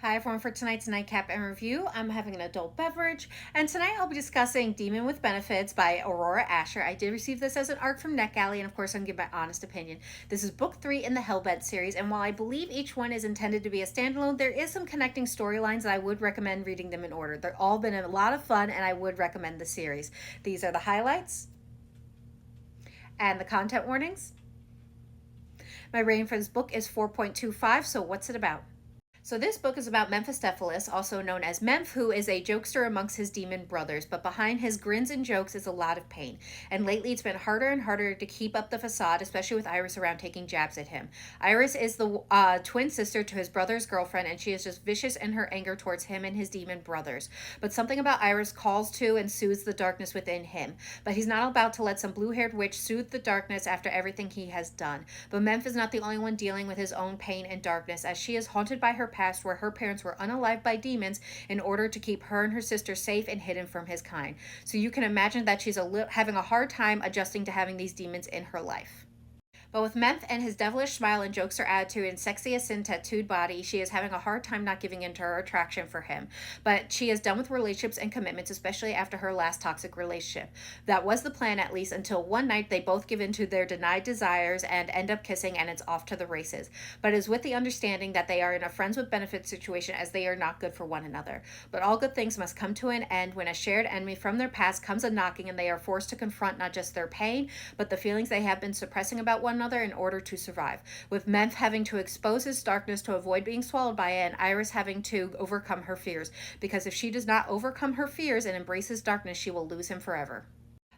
Hi everyone, for tonight's Nightcap and review, I'm having an adult beverage, and tonight I'll be discussing Demon with Benefits by Aurora Asher. I did receive this as an ARC from NetGalley, and of course I'm going to give my honest opinion. This is book 3 in the Hellbent series, and while I believe each one is intended to be a standalone, there is some connecting storylines that I would recommend reading them in order. They've all been a lot of fun, and I would recommend the series. These are the highlights and the content warnings. My rating for this book is 4.25, so what's it about? So this book is about Mephistopheles, also known as Memph, who is a jokester amongst his demon brothers, but behind his grins and jokes is a lot of pain. And lately it's been harder and harder to keep up the facade, especially with Iris around taking jabs at him. Iris is the twin sister to his brother's girlfriend, and she is just vicious in her anger towards him and his demon brothers. But something about Iris calls to and soothes the darkness within him. But he's not about to let some blue-haired witch soothe the darkness after everything he has done. But Memph is not the only one dealing with his own pain and darkness, as she is haunted by her past where her parents were unalived by demons in order to keep her and her sister safe and hidden from his kind. So you can imagine that she's having a hard time adjusting to having these demons in her life. But with Memph and his devilish smile and jokester attitude and sexy as sin tattooed body, she is having a hard time not giving in to her attraction for him. But she is done with relationships and commitments, especially after her last toxic relationship. That was the plan, at least, until one night they both give in to their denied desires and end up kissing, and it's off to the races. But it is with the understanding that they are in a friends with benefits situation, as they are not good for one another. But all good things must come to an end when a shared enemy from their past comes a knocking, and they are forced to confront not just their pain, but the feelings they have been suppressing about one another in order to survive, with Memph having to expose his darkness to avoid being swallowed by it, and Iris having to overcome her fears, because if she does not overcome her fears and embrace his darkness, she will lose him forever.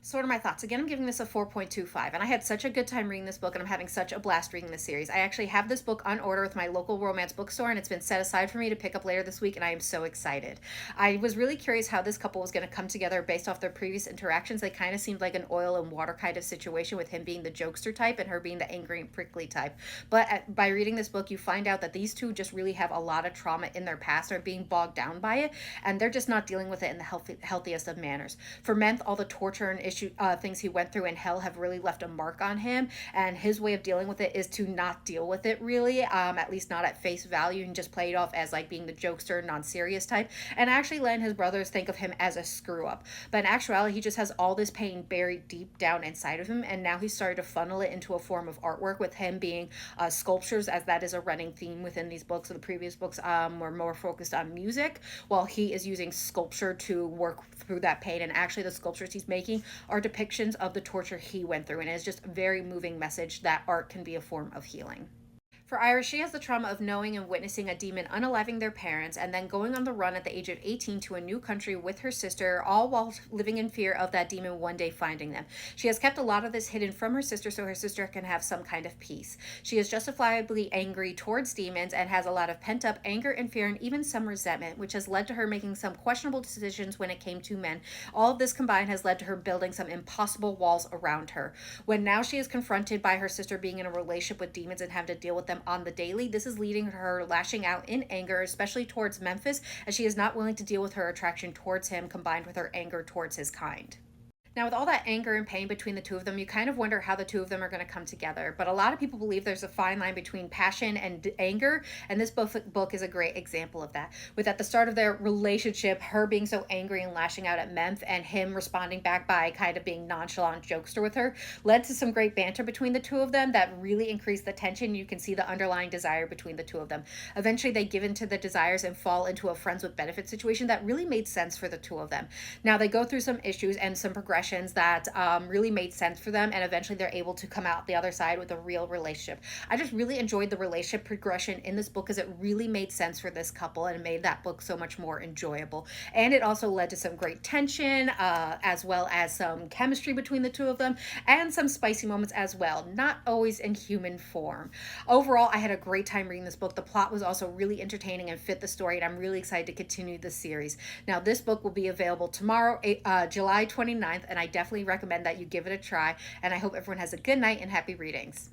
So what are my thoughts? Again, I'm giving this a 4.25, and I had such a good time reading this book, and I'm having such a blast reading this series. I actually have this book on order with my local romance bookstore, and it's been set aside for me to pick up later this week, and I am so excited. I was really curious how this couple was going to come together based off their previous interactions. They kind of seemed like an oil and water kind of situation, with him being the jokester type and her being the angry and prickly type. But by reading this book, you find out that these two just really have a lot of trauma in their past, are being bogged down by it, and they're just not dealing with it in the healthiest of manners. For Memph, all the torture and things he went through in hell have really left a mark on him, and his way of dealing with it is to not deal with it, really, at least not at face value, and just play it off as like being the jokester, non-serious type, and actually letting his brothers think of him as a screw up. But in actuality, he just has all this pain buried deep down inside of him, and now he's started to funnel it into a form of artwork, with him being sculptures, as that is a running theme within these books. So the previous books were more focused on music, while he is using sculpture to work through that pain, and actually the sculptures he's making are depictions of the torture he went through, and it's just a very moving message that art can be a form of healing. For Iris, she has the trauma of knowing and witnessing a demon unaliving their parents, and then going on the run at the age of 18 to a new country with her sister, all while living in fear of that demon one day finding them. She has kept a lot of this hidden from her sister so her sister can have some kind of peace. She is justifiably angry towards demons and has a lot of pent-up anger and fear, and even some resentment, which has led to her making some questionable decisions when it came to men. All of this combined has led to her building some impossible walls around her. When now she is confronted by her sister being in a relationship with demons and having to deal with them on the daily, this is leading to her lashing out in anger, especially towards Memphis, as she is not willing to deal with her attraction towards him, combined with her anger towards his kind. Now, with all that anger and pain between the two of them, you kind of wonder how the two of them are going to come together. But a lot of people believe there's a fine line between passion and anger, and this book is a great example of that. With at the start of their relationship, her being so angry and lashing out at Memph, and him responding back by kind of being nonchalant jokester with her, led to some great banter between the two of them that really increased the tension. You can see the underlying desire between the two of them. Eventually, they give in to the desires and fall into a friends with benefits situation that really made sense for the two of them. Now, they go through some issues and some progression that really made sense for them, and eventually they're able to come out the other side with a real relationship. I just really enjoyed the relationship progression in this book, because it really made sense for this couple and made that book so much more enjoyable. And it also led to some great tension, as well as some chemistry between the two of them, and some spicy moments as well, not always in human form. Overall, I had a great time reading this book. The plot was also really entertaining and fit the story, and I'm really excited to continue the series. Now, this book will be available tomorrow, July 29th, and I definitely recommend that you give it a try, and I hope everyone has a good night and happy readings.